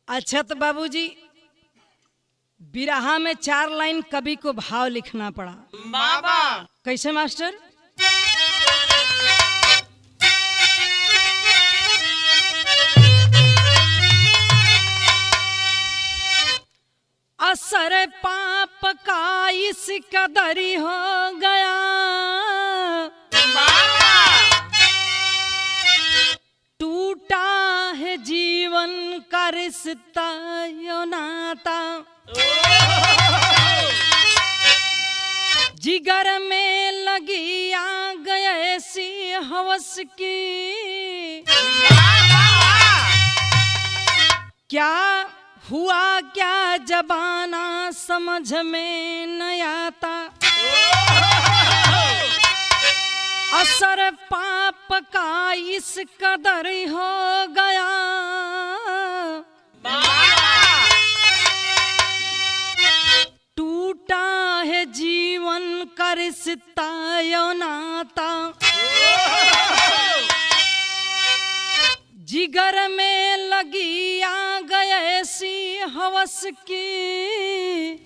अच्छा तो बाबूजी बिरहा में 4 लाइन कवि को भाव लिखना पड़ा। बाबा कैसे मास्टर? असर पाप का इस कदर हो गया, टूटा है जीवन का रिश्ता यो नाता, जिगर में लगी आग ऐसी हवस की, क्या हुआ क्या जबाना समझ में न आता, असर पाप का इस कदर हो गया, टूटा है जीवन का रिश्ता यो नाता, जिगर में लगी आग ऐसी हवस की,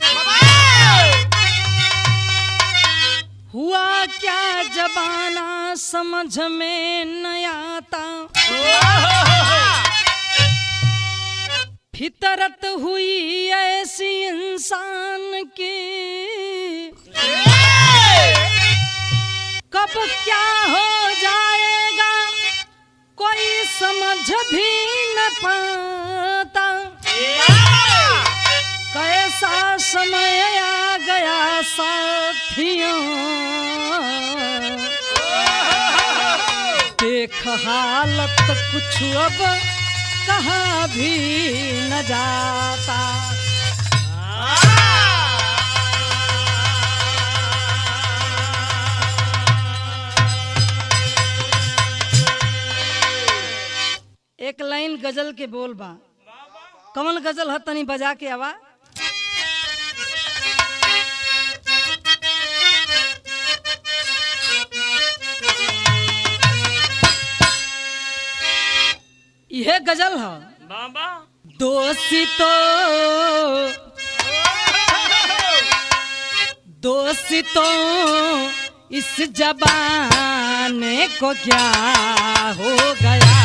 हुआ क्या जबाना समझ में न आता, फितरत हुई ऐसी इंसान की, कब क्या हो जाएगा कोई समझ भी न पाता, कैसा समय आ गया साथियों, देख हालत कुछ अब कहाँ भी न जाता। एक लाइन गजल के बोल बा, कमल गजल है तनी बजा के आवा। यह गजल है बाबा दोस्तों इस जबाने को क्या हो गया,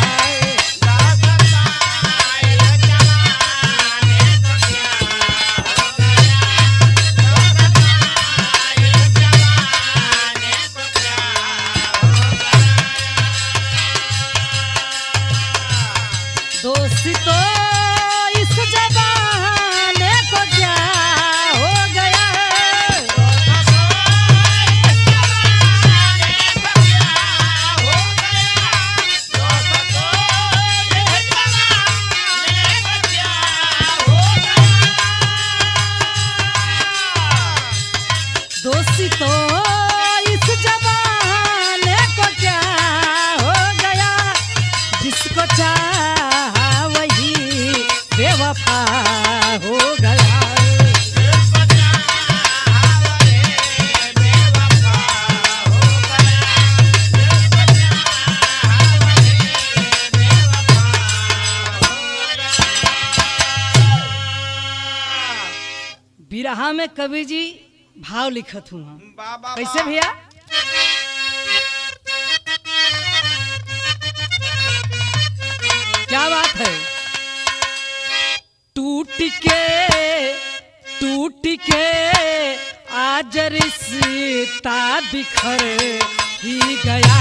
दोस्तों इस जमाने को क्या हो गया, दोस्तों इस जमाने को क्या हो गया, जिसको चाहा वही बेवफा हो गया, बिरहा में कवि जी भाव लिखत हूँ बाबा कैसे भैया? क्या बात है, टूट के आज रिश्ता बिखर ही गया,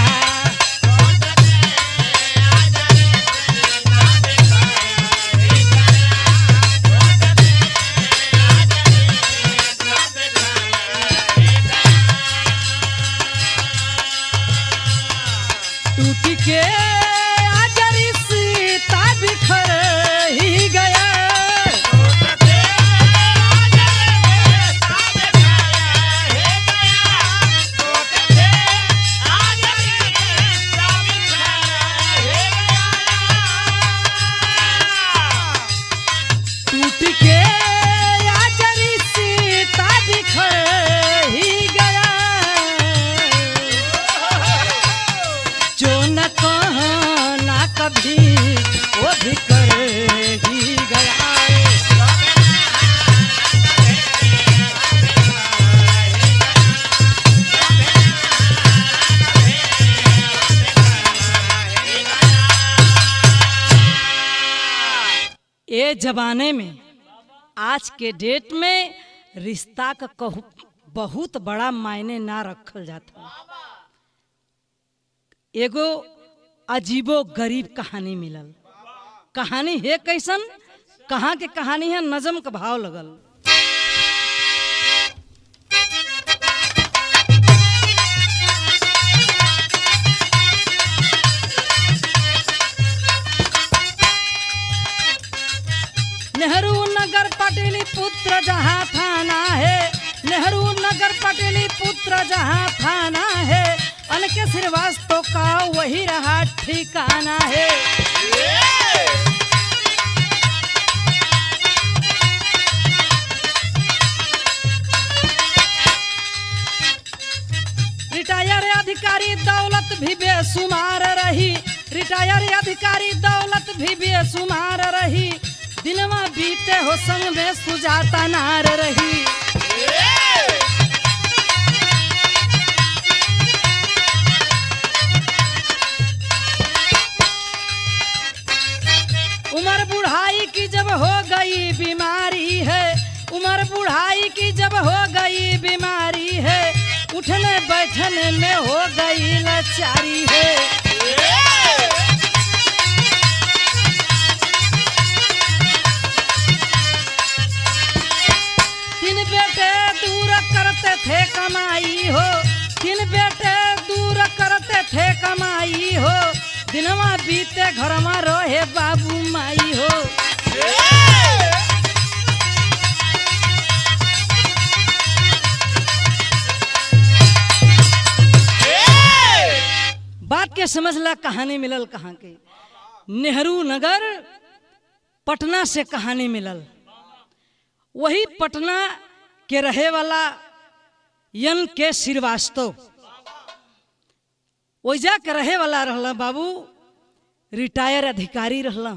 टूट के आज रिश्ता बिखर ही गया, ये जमाने में आज के डेट में रिश्ता का बहुत बड़ा मायने ना रखल जाता। एगो अजीबो गरीब कहानी मिलल। कहानी है कैसन? कहाँ के कहानी है, नजम का भाव लगल। नेहरू नगर पटेली पुत्र जहाँ थाना है, नेहरू नगर पटेली पुत्र जहाँ थाना है, अनके श्रीवास्तव का वही रहा ठिकाना है। रिटायर अधिकारी दौलत भी बेशुमार रही, रिटायर अधिकारी दौलत भी बेशुमार रही, दिनवा बीते हो संग में सुजाता नार रही। उम्र बुढ़ाई की जब हो गई बीमारी है, उम्र बुढ़ाई की जब हो गई बीमारी है, उठने बैठने में हो गई लाचारी है। तीन बेटे दूर करते थे कमाई हो, तीन बेटे दूर करते थे कमाई हो, दिनवा बीते घर में रहे बाबू माई हो। बात के समझला, कहानी मिलल कहाँ के? नेहरू नगर पटना से कहानी मिलल। वही पटना के रहे वाला एन के श्रीवास्तव वैजा के रहे वाला रहला बाबू, रिटायर अधिकारी रहला।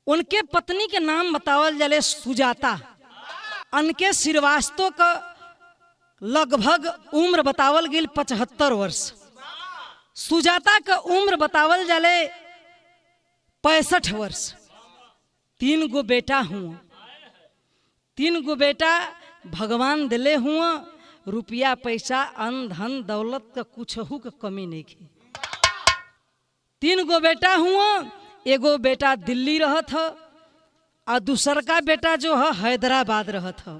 उनके पत्नी के नाम बतावल जले सुजाता। उनके श्रीवास्तव का लगभग उम्र बतावल गेल 75 वर्ष। सुजाता का उम्र बतावल जले 65 वर्ष। 3 गो बेटा हुआ, 3 गो बेटा भगवान दिले हुआ। रुपया पैसा अन्न धन दौलत का कुछ का कमी नहीं थी। 3 गो बेटा हुआ। एगो बेटा दिल्ली रहत है और दूसर का बेटा जो है हैदराबाद रहत है,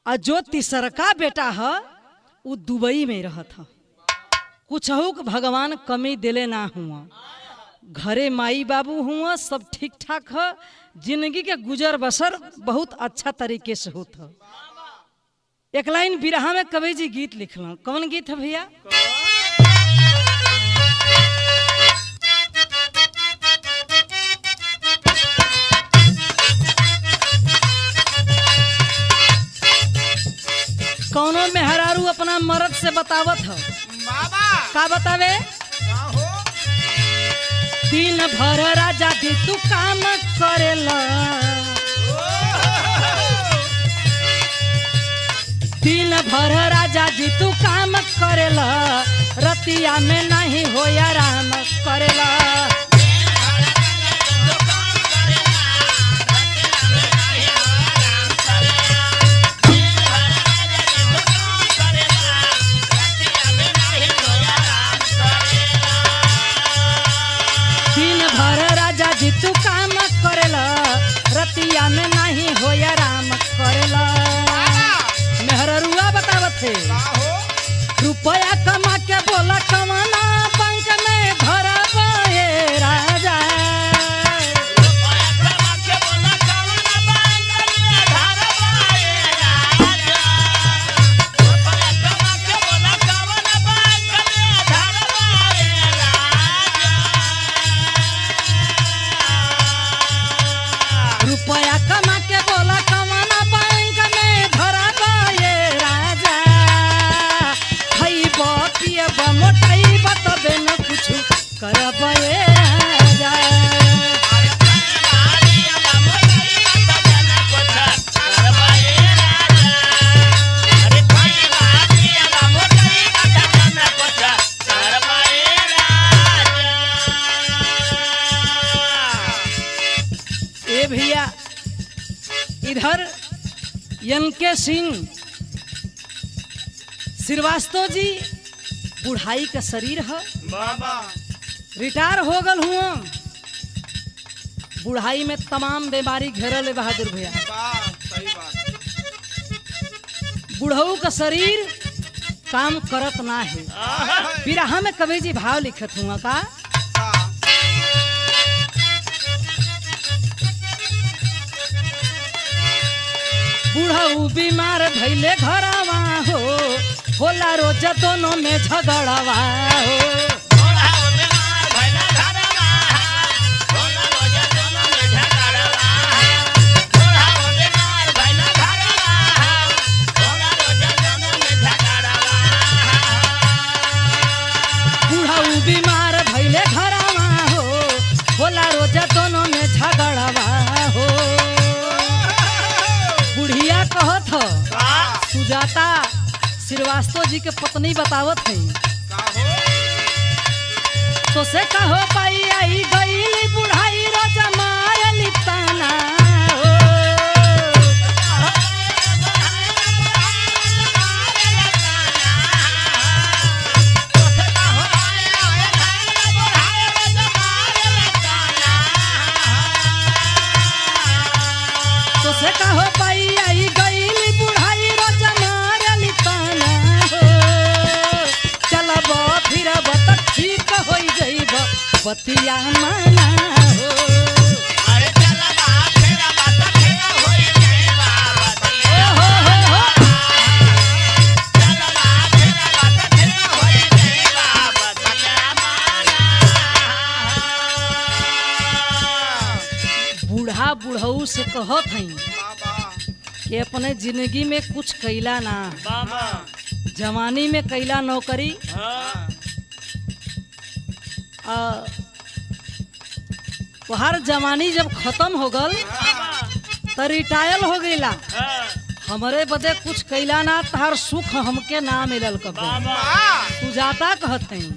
और जो तीसर का बेटा है वो दुबई में रहत है। कुछ का भगवान कमी दिले ना हुआ। घरे माई बाबू हुआ, सब ठीक ठाक है। जिंदगी के गुजर बसर बहुत अच्छा तरीके से होता। एक लाइन बिरहा में कवि जी गीत लिखल। कौन गीत है भैया? कौनो मेहरारू अपना मर्द से बतावत है। का बतावे? दिन भर राजा जी तू काम करेला, दिन भर राजा जी तू काम करेला, रतिया में नहीं हो आराम करेला। दिन भर राजा जी तू काम करेला, रतिया में नहीं हो आराम करेला। मेहरुआ बतावत है। रुपया कमा के बोला कमाना बैंक में भरबा हे राजा। रुपया कमा के बोला कमाना बैंक में भरबा हे राजा। खइबा पियबा मोटाइबा एनके सिंह श्रीवास्तव जी बुढ़ाई का शरीर है, रिटायर हो गल हुआ, बुढ़ाई में तमाम बीमारी घेरल है बहादुर भैया। बुढ़ऊ का शरीर काम करत ना है। बिरहा में कवि जी भाव लिखत हुआ का बुढ़ऊ बीमार भैले घरवा हो, होला रोज दोनों में झगड़वा हो। बुढ़ऊ बीमार भैले घरवा हो, होला रोज दोनों में झगड़वा हो। बुढ़िया कहत हो सुजाता श्रीवास्तव जी के पत्नी बतावत है तो से कहो पाई आई गई बुढ़ाई रोजा मार लिपताना तो से कहो पाई आई गई बुढ़ाई रोजा मार लिपताना चलब फिरब त ठीक हो जाइब बतिया माना हो। अरे चलबा फिरब त ठीक हो जाइबा बतिया हो। चलबा फिरब त ठीक हो जाइबा बतिया माना। बूढ़ा बुढ़ऊ से कहत हई कि अपने जिंदगी में कुछ कैला ना, जवानी में कैला नौकरी, हर जवानी जब खत्म हो गल तो रिटायर हो गईला, हमरे बदे कुछ कैला ना, तार सुख हमके ना मिलल कब। सुजाता कहते हैं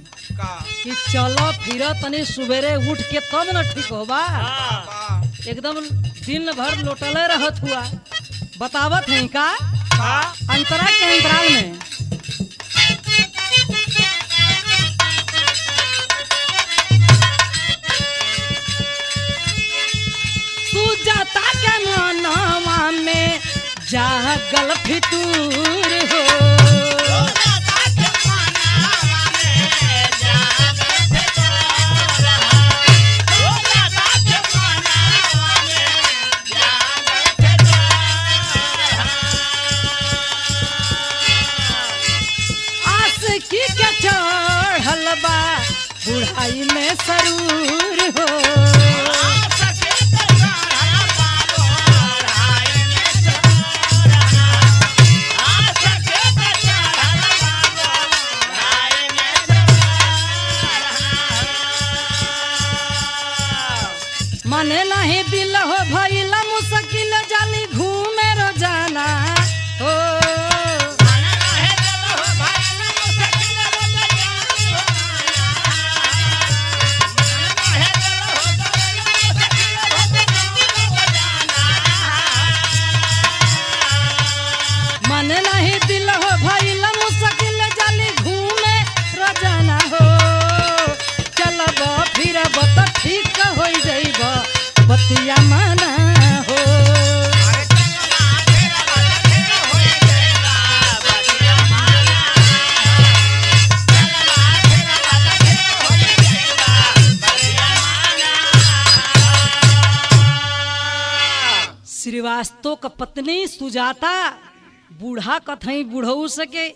कि चलो फिर तनी सुबेरे उठ के तब न ठीक होबा, एकदम दिन भर लोटले रहत हुआ। बतावत है का अंतरा के अंतराल में सुजाता के मनवा में जागल फितूर हो। बुढ़ाई में सरूर हो। मने नहीं दिल हो भइला मुश्किल जाली घूमे रोजाना हो। मन नहीं दिल हो भइला मुश्किल जाली घूमे रोजाना हो। चलब फिरब त ठीक हो जाइब बतिया माना हो। श्रीवास्तव का पत्नी सुजाता बूढ़ा कथई बुढ़ऊ से के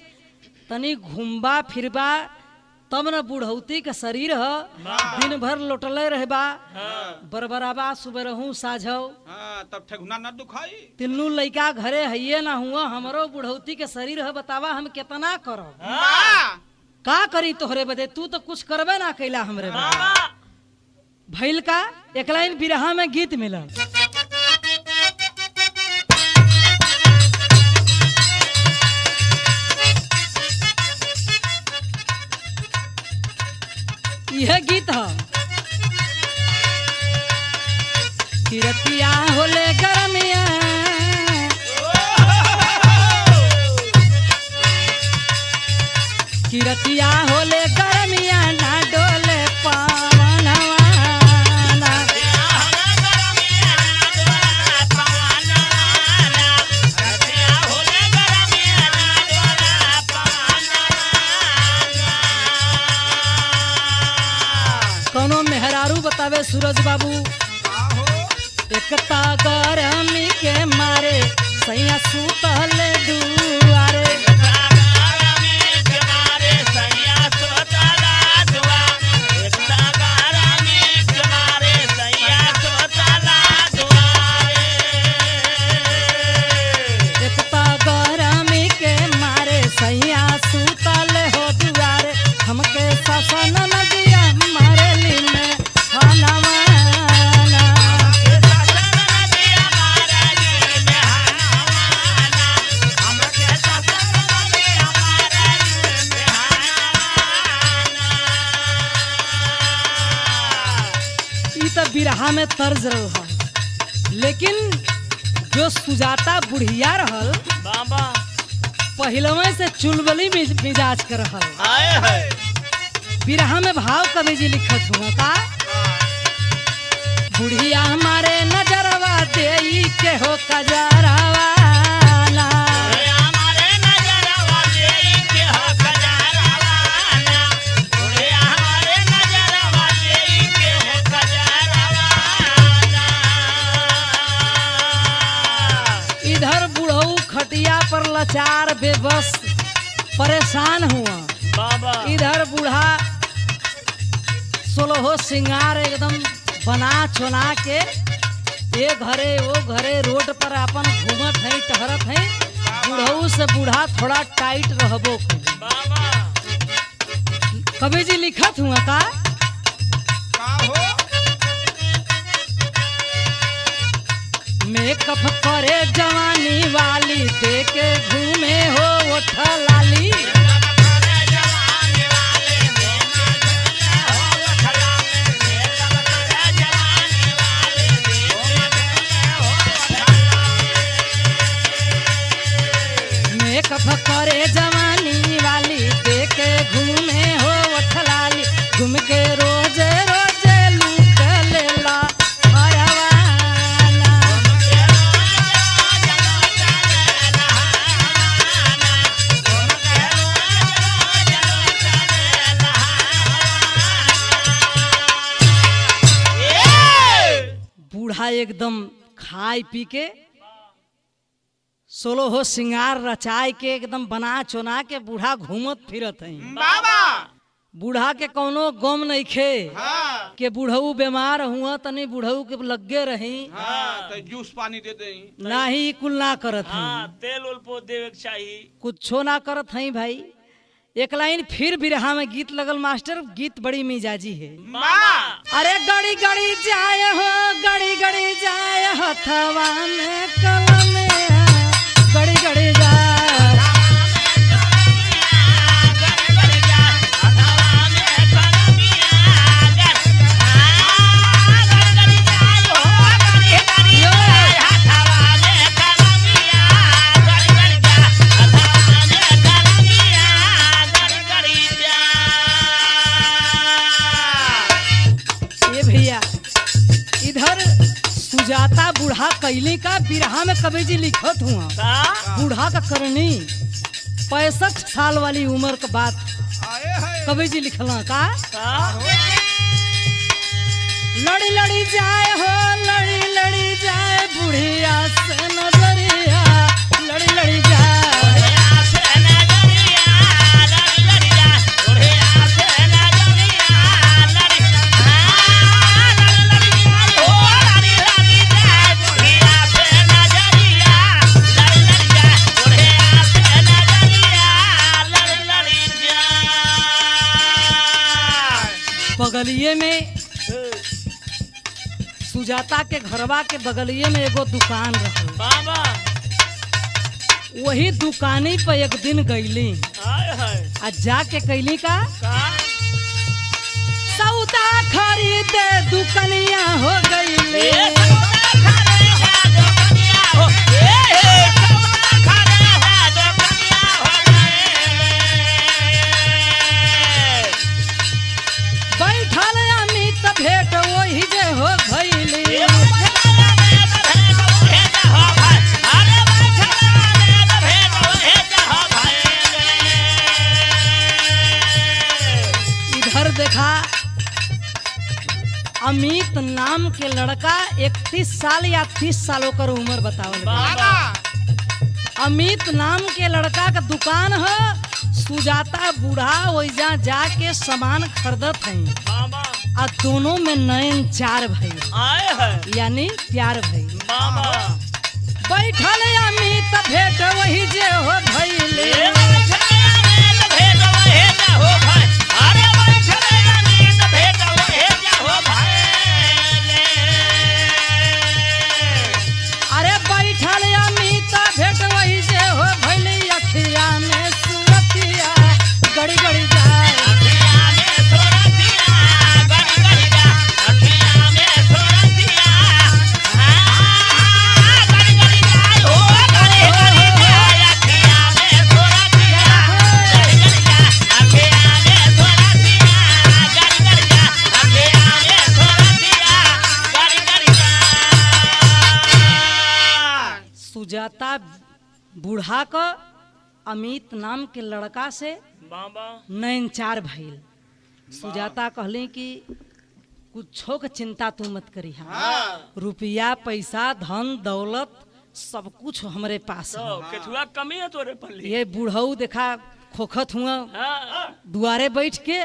तनी घूमबा फिरबा तब न बुढ़ौती का शरीर है, दिन भर लोटले रहबा, बरबराबा सुबरहू साझौ, तब ठेगुना न दुखाई। तीनों लइका घरे हइये ना हुआ, हमरो बुढ़ौती के शरीर है, बतावा हम कितना करो का करी तोहरे बदे, तू तो कुछ करबे ना कैला हमरे बदे। भइल का एक लाइन बिरहा में गीत मिलल यह गीत है किरतिया होले गरमिया किरतिया होले गरमिया ना डोले पावनवाना। कौनो मेहरारू बतावे सूरज बाबू, एकता गरमी के मारे सैया सुतल दुआरे। एकता गरमी के मारे सैया सुतल हो दुआरे, हमके ससन नदिया मारेली में हनवाना। ई तो बिरहा में तर्ज रहा, लेकिन जो सुजाता बुढ़िया रहल बाबा पहिलवे से चुलबली मिजाज के रहल। आए है बिरहा में भाव कवि जी लिखत हुआ का, बुढ़िया हमारे नजरवा देई के हो कजरवाना। हमारे नजरवा देई के हो कजरवाना, हमारे नजरवा देई के हो कजरवाना। इधर बुढ़ऊ खटिया पर लाचार बेबस परेशान हुआ, बाबा इधर बूढ़ा सोलहो सिंगार एकदम बना चुना के ये घरे वो घरे रोड पर अपन घूमत है टहरत है। बूढ़ऊ से बूढ़ा थोड़ा टाइट रहबो करी। बाबा कवि जी लिखत हुआ का, मेकअप करे जवानी वाली देके घूमे हो ओठा लाली। मेकअप करे जवानी वाली देके घूमे हो ओठलाली, घूम के रोज रोज लूट लेला हरवाना। बूढ़ा एकदम खाए पी के सोलहो सिंगार रचाए के एकदम बना चुना के बूढ़ा घूमत फिरत है। बाबा बूढ़ा के कौनो गम नहीं खे हाँ के बूढ़ऊ बीमार हुआ तनी बूढ़ऊ के लगे रही हाँ तो जूस पानी दे दे। नाही कुल ना करत हाँ हैं, तेल उल पो देवे के चाहिए। कुछो ना करत हैं भाई। एक लाइन फिर बिरहा में गीत लगल मास्टर, गीत बड़ी मिजाजी है। बाबा अरे गड़ी गड़ी जाय हो, गड़ी गड़ी जाय हथवा में कलम, गड़ी गड़ी जाय। ये भैया इधर सुजाता बूढ़ा कैली का बिरहा में कवि जी लिखत हुआ। बूढ़ा का करनी 65 साल वाली उम्र का बात आए है कवि जी लिखला का, लड़ी लड़ी जाए हो, लड़ी लड़ी जाए बुढ़िया से नजरिया, लड़ी लड़ी जाए। बगलिए में सुजाता के घरवा के बगलिए में एगो दुकान रहल। बाबा वही दुकानी पे एक दिन गईली आ जाके कैली का, सौदा खरीदे दुकनिया हो गईले। अमित नाम के लड़का 31 साल या 30 सालों कर उम्र बतावल गइल। बाबा अमित नाम के लड़का का दुकान है। सुजाता बूढ़ा वैजा जाके सामान खरीदत है बाबा आ दोनों में नयन चार भई आए है यानी प्यार भई। बाबा बैठल अमित भेट वही जे हो भइले। ए बैठले अमित भेट वही जे हो भाई। अरे बैठले अमित भेट वही जे हो भाई। अरे बैठल अमित भेट वही जे हो भइले। अखिया में सूरतिया गड़ी गड़ी जाए। अखिया में सोरतिया गड़ी गड़ी जा। अखिया में सोरतिया गड़ी गड़ी जाए हो गड़ी गड़ी जाए। अखिया में सोरतिया गड़ी गड़ी जा। अखिया में सोरतिया गड़ी गड़ी जा। अखिया में सोरतिया गड़ी गड़ी जा। सुजाता बूढ़ा का अमित नाम के लड़का से बाबा नयन चार भइल। सुजाता कहली कि कुछो के चिंता तू मत करी। रुपया पैसा धन दौलत सब कुछ हमरे पास है। तो केथुआ कमी है तोरे पल्ली। ये बूढ़ऊ देखा खोखत हुआ हाँ दुआरे बैठ के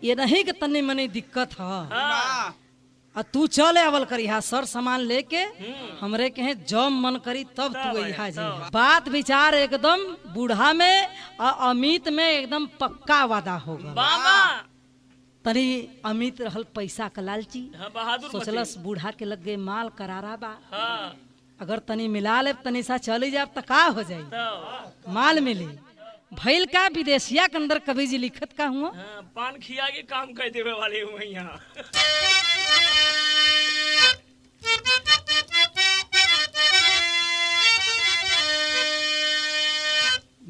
ये नहीं कि तनी मनी दिक्कत है। हाँ आ तू चल आवल करी हा सर सामान लेके हमरे कहे जब मन करी तब तू यहाँ जा। बात विचार एकदम बूढ़ा में और अमित में एकदम पक्का वादा होगा। बाबा तनी अमित रहल पैसा का लालची। हाँ बहादुर सोचलस बूढ़ा के लग गए माल करारा बा। हाँ अगर तनी मिला ले तनी सा चली जाब तो का हो जाई। तो माल मिली भइल का विदेशिया के अंदर कवि जी लिखत का हुआ। हाँ, पान खिया के काम कर देवे वाले हुए यहाँ।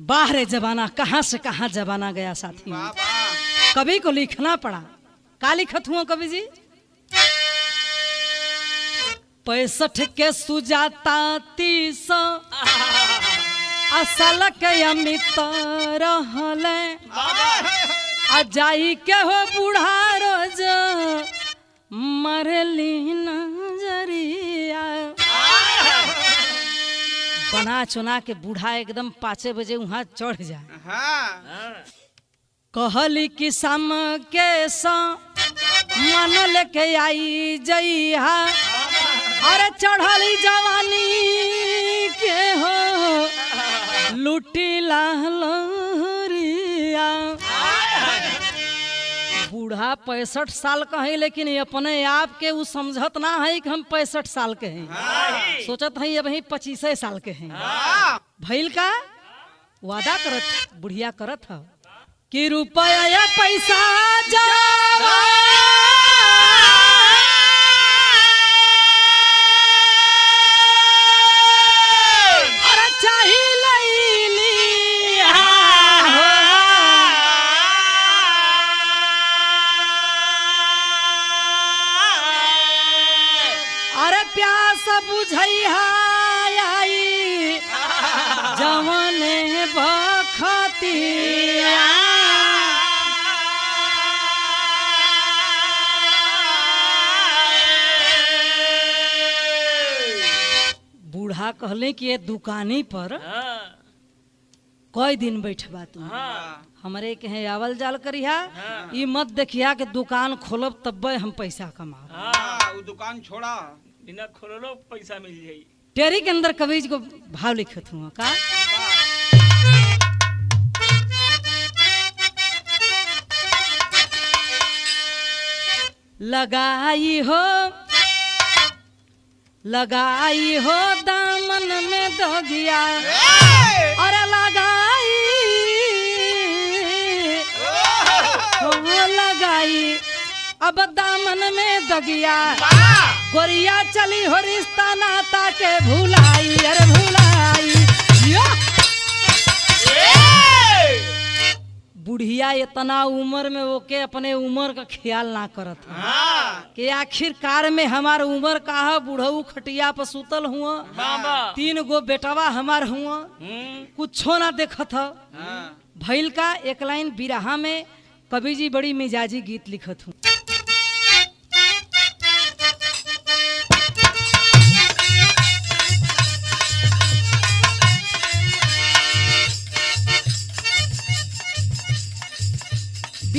बाहरे जमाना कहाँ से कहाँ जमाना गया साथी। कवि को लिखना पड़ा। का लिखत हुआ कवि जी। 65 के सुजाता 30 असल के अमित रहले। आ जाई के हो बूढ़ा रोज मरली नजरिया। बना चुना के बूढ़ा एकदम 5 बजे वहां चढ़ जाए। कहली कि शाम के मन लेके आई जइहा। अरे चढ़ली जवानी के हो लुटी लहरिया। बूढ़ा 65 साल का है लेकिन अपने आप के वो समझत ना है कि हम 65 साल के हैं। सोचत है अब 25 साल के हैं। भइल का वादा करत बुढ़िया करत है कि रुपया या पैसा जावा अरे चाही लैली अरे प्यास बुझैहा आई जवने बखतिया। बूढ़ा कहले कि ये दुकानी पर कई दिन बैठबा तू। हमरे कहे आवल जाल करिहा। ई मत देखिया कि दुकान खोलब तब्बे हम पैसा कमा। वो दुकान छोड़ा बिना खोलो पैसा मिल जाई। टेरी के अंदर कवि को भाव लिखत हुआ का। लगाई हो दामन में दगिया। अरे लगाई हो लगाई अब दामन में दगिया। गोरिया चली हो रिश्ता नाता के भुलाई। अरे भुलाई बुढ़िया इतना उम्र में ओके अपने उम्र का ख्याल ना करत कि आखिरकार में हमार उम्र का है। बूढ़ऊ खटिया पर सुतल हुआ। 3 गो बेटवा हमार हुआ कुछो ना देखत ह। भइल का एक लाइन बिरहा में कवि जी बड़ी मिजाजी गीत लिखत हूँ।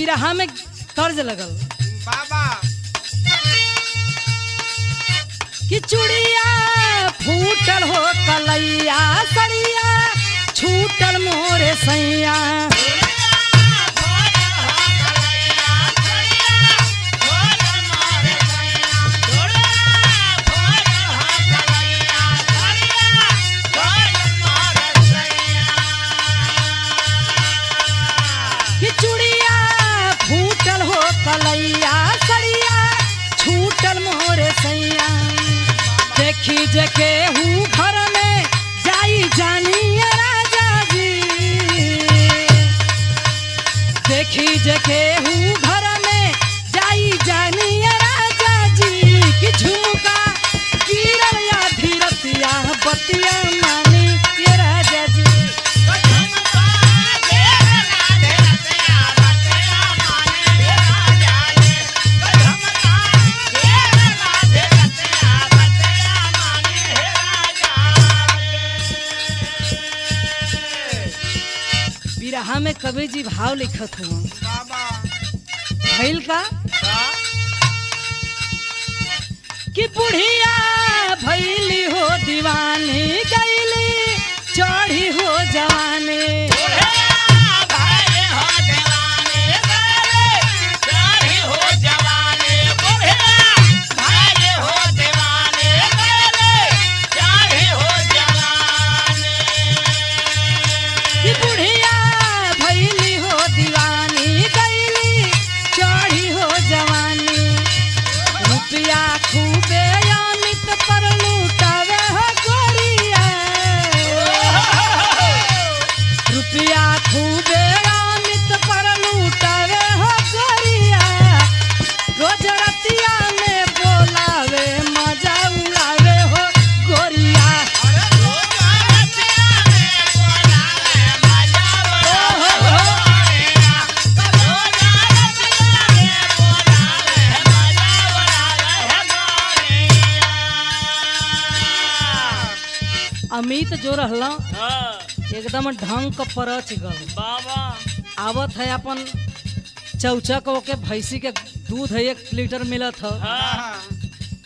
बिरहा में तर्ज लगल बाबा कि चूड़िया फूटल हो कलैया सड़िया छूटल मोरे सैया कि चूड़िया फूटल हो कलैया सड़िया छूटल मोरे सैया देखी जके हूँ घर में जाई जानिए राजा जी देखी जके हूँ घर में जाई जानिए राजा जी कि झुमका गिरल या धीरतिया बतिया मानी ये राजा जी बिरहा में कवि जी भाव लिखत हुआ बाबा भइल का कि बुढ़िया भैली हो दीवानी गईली चढ़ी हो जवानी कि बुढ़िया भैली हो दीवानी गईली चढ़ी हो जवानी रुपया खूबे अमित पर लूटावे हो गोरिया रुपया खूबे अमित पर लूटावे हो गोरिया रोज रतिया में बोलावे मजा उड़ावे हो गोरिया अमित जो रहला एकदम ढंग क परच गल बाबा आवत है अपन चौचक के भैंसी के दूध है 1 लीटर मिलत है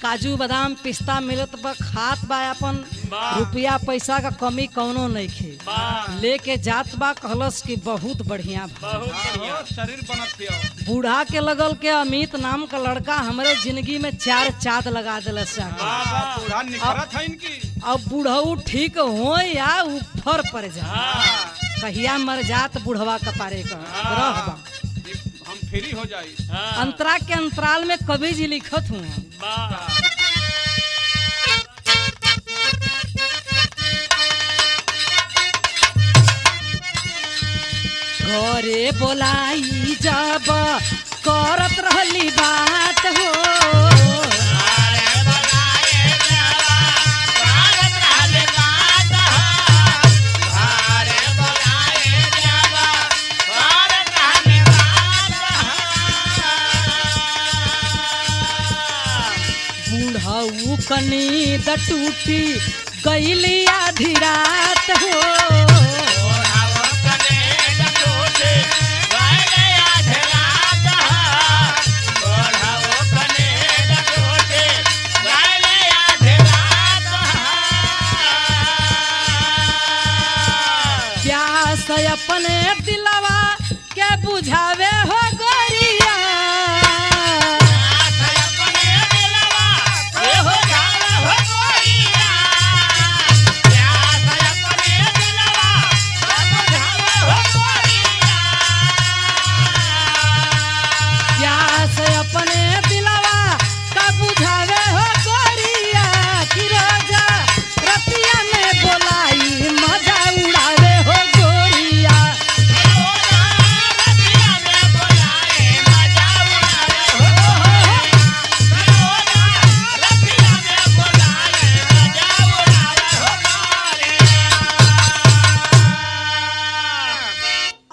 काजू बादाम पिस्ता मिलत बा खात बा अपन वाह। रुपया पैसा का कमी कौनो नहीं खे वाह। लेके जात बा कहलस कि बहुत बढ़िया बा बहुत बढ़िया शरीर बनत थियो बूढ़ा के लगल के अमित नाम का लड़का हमरे जिंदगी में 4 चाँद लगा दिलस जाके। वाह। बूढ़ा निखरत है इनकी अब बूढ़ऊ ठीक हो या ऊपर पड़ जा हाँ। कहिया मर जात बूढ़वा कपारे का ग्रह बा हम फ्री हो जाई हाँ। अंतरा के अंतराल में कवि जी लिखत हूँ वाह। घरे बोलाई जब करत रहली बात हो बूढ़ऊ कनी द टूटी गईली आधी रात हो प्यास अपने दिलवा के बुझावे हो गोरिया प्यास अपने दिलवा का बुझावे हो गोरिया कि रोजा रतिया में बोलाई मजा उड़ावे हो गोरिया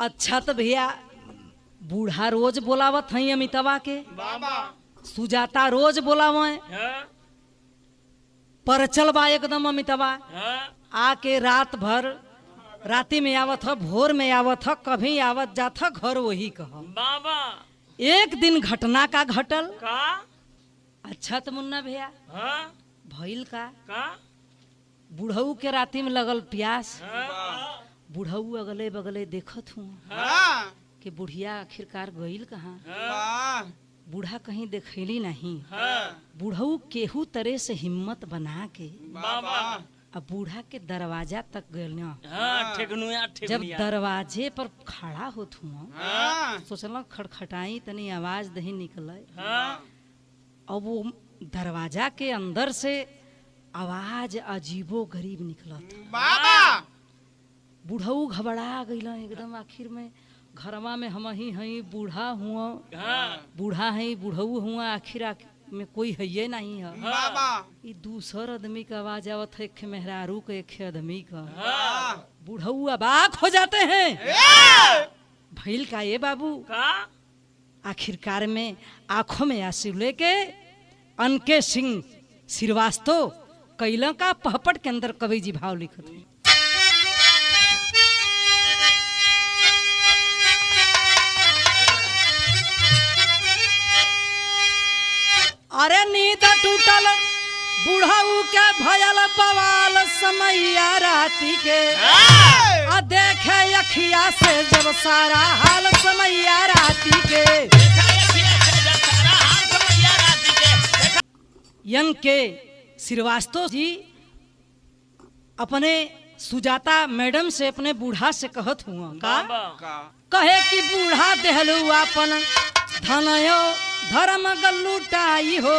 अच्छा तो भैया बूढ़ा रोज बोलावत हई अमितवा के बाबा सुजाता रोज बोलावे हाँ। परचल बा एकदम अमितवा हाँ। आके रात भर राती में आवत ह, भोर में आवत ह, कभी आवत जात ह, घर वही कह। बाबा एक दिन घटना का घटल। का अच्छा तो मुन्ना भैया हाँ भइल का का बुढ़ऊ के राती में लगल प्यास। हाँ बुढ़ऊ अगले बगले देखत हूँ हाँ कि बुढ़िया आखिरकार गईल कहाँ। वाह बूढ़ा कहीं देखैली नहीं। हाँ बुढ़ऊ केहू तरह से हिम्मत बना के बाबा अब बूढ़ा के दरवाजा तक गए। हाँ ठेकनुया जब ठेकनुया दरवाजे पर खड़ा होत हुआ हाँ सोचल खड़खटाई तनी आवाज दही निकले। हाँ अब वो दरवाजा के अंदर से आवाज अजीबो गरीब निकलत। बाबा बुढ़ऊ घबरा गईल एकदम। आखिर में घरवा में हम ही हई, बूढ़ा हुआ, हाँ बूढ़ा है बुढ़ऊ हुआ, आखिर में कोई है नहीं है। बाबा ये दूसर आदमी का आवाज आवत है, एक मेहरारू का, एक आदमी का। हाँ बुढ़ऊ अबाक हो जाते हैं। भइल का ये बाबू का आखिरकार में आंखों में आंसू लेके अनके सिंह श्रीवास्तव कैला का पहपट के अंदर कवि जी भाव लिखत हैं। अरे नींद टूटल बुढ़ऊ के भयल बवाल समैया राती के आ देखे अखिया से जब सारा हाल समैया राती के। यंग के श्रीवास्तव जी अपने सुजाता मैडम से अपने बूढ़ा से कहत हुआ का का कहे कि बूढ़ा देहलू अपन धनयो धर्म लुटाई हो।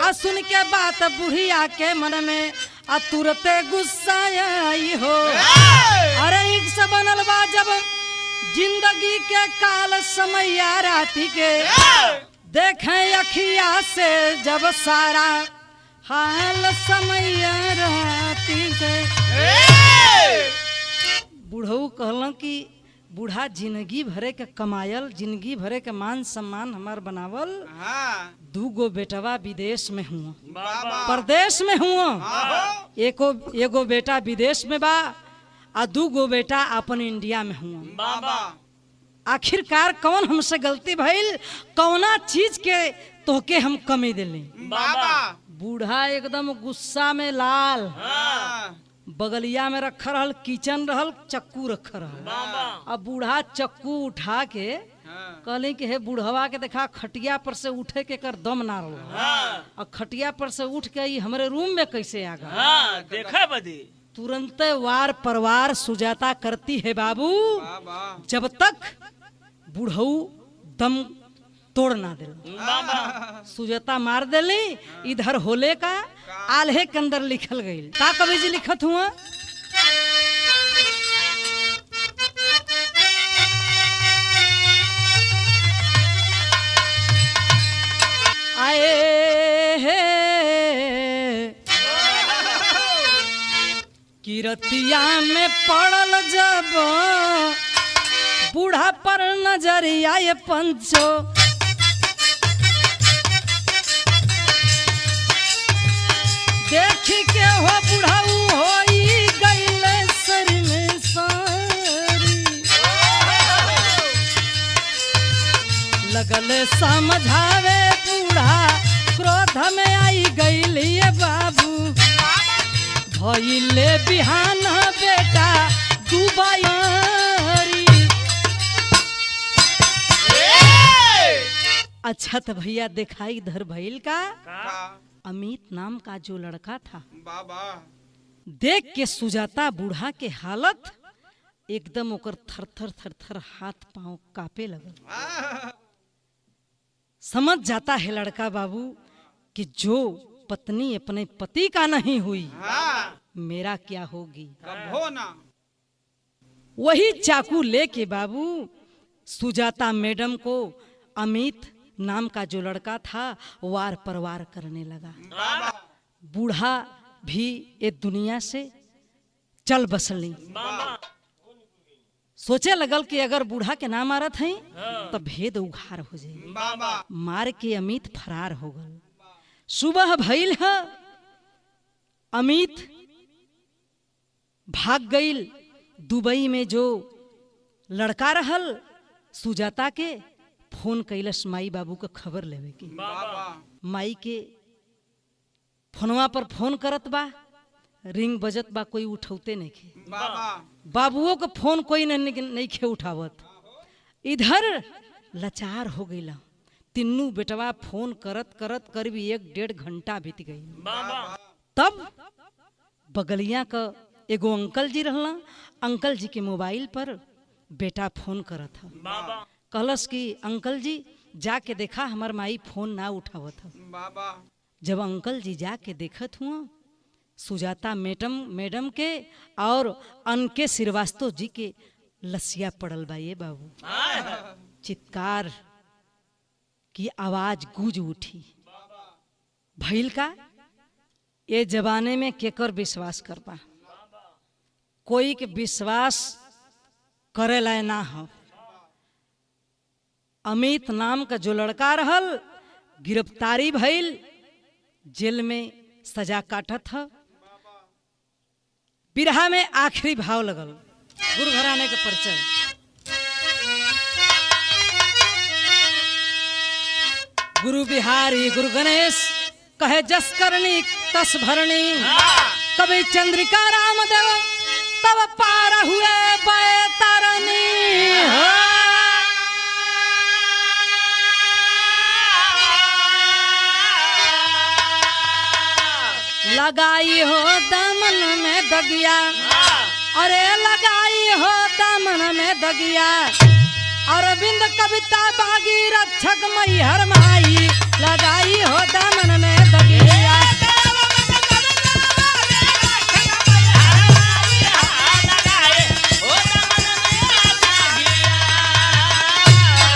आ सुन के बात बुढ़िया के मन में आ तुरते गुस्सा आई हो। अरे एक से बनल बा जब जिंदगी के काल समैया राती के देखे अखिया से जब सारा हाल समैया राती से। बुढ़ऊ कहल कि बूढ़ा जिंदगी भरे के कमायल, जिंदगी भरे के मान सम्मान हमार बनावल। हाँ 2 गो बेटवा विदेश में हुआ, बाबा परदेश में हुआ। हाँ एगो बेटा विदेश में बा आ 2 गो बेटा अपन इंडिया में हुआ। बाबा आखिरकार कौन हमसे गलती भइल, कौना चीज के तोहके हम कमी दिली। बाबा बूढ़ा एकदम गुस्सा में लाल, हाँ बगलिया में रख रहल, किचन रहल, चक्कू रख रहल। अब बूढ़ा चक्कू उठा के हाँ कहली कि हे बुढ़वा के देखा खटिया पर से उठे के कर दम ना रहो। और खटिया पर से उठ के ई हमरे रूम में कैसे आ गया। हाँ देखा बदी तुरंत वार परवार सुजाता करती है बाबू, बाबा जब तक बुढ़ऊ दम तोड़ ना दे। बाबा सुजाता मार देली। इधर होले का आल्हे के अंदर लिखल गई का कवि जी लिखत हुआ आए हे किरतिया में पड़ल जब बूढ़ा पर नजरिया ये पंचो। देखी के हो बुढ़ऊ होई गईले सर में सारी। लगल समझावे बूढ़ा क्रोध में आई गईली बाबू। भइले बिहान बेटा दुबारी। अच्छा तो भैया दिखाई इधर भइल का का अमित नाम का जो लड़का था, बाबा देख के सुजाता बूढ़ा के हालत एकदम ओकर थर थर हाथ पांव कांपे लगल। समझ जाता है लड़का बाबू कि जो पत्नी अपने पति का नहीं हुई हाँ मेरा क्या होगी। कब हो ना वही चाकू लेके बाबू सुजाता मैडम को अमित नाम का जो लड़का था वार परवार करने लगा। बाबा बूढ़ा भी ये दुनिया से चल बसली। सोचे लगल कि अगर बूढ़ा के नाम मारत है तो भेद उघार हो जाए। बाबा मार के अमित फरार हो गल। सुबह भइल है, अमित भाग गईल दुबई में जो लड़का रहल सुजाता के फोन कैलस माई बाबू का खबर लेवे की। बाबा माई के फोनवा पर फोन करत बा, रिंग बजत बा, कोई उठौते नहीं खे। बाबा बाबुओं का फोन कोई नहीं खे उठावत। इधर लाचार हो गईला, तीनों बेटवा फोन करत करत करीब 1-1.5 घंटा बीत गई। तब बगलिया का एगो अंकल जी रहला, अंकल जी के मोबाइल पर बेटा फोन करत था। कहलस कि अंकल जी जाके देखा हमार माई फोन ना उठावत है। बाबा जब अंकल जी जाके देखत हुआ सुजाता मैडम के और अनके श्रीवास्तव जी के लसिया पड़ल बा। ये बाबू चित्कार की आवाज गूंज उठी। भइल का ये जमाने में केकर विश्वास करबा, कोई के विश्वास करे लाए ना हो। अमित नाम का जो लड़का रहल गिरफ्तारी भइल, जेल में सजा काटत ह। बिरहा में आखिरी भाव लगल, गुरु घराने के परिचय। गुरु बिहारी गुरु गणेश कहे जस करनी तस भरनी, कभी चंद्रिका रामदेव तब पार हुए बैतरनी। लगाई हो दामन में दगिया, अरे लगाई हो दामन में दगिया, अरविंद कविता बागी रक्षक मैहर माई, लगाई हो दामन में दगिया।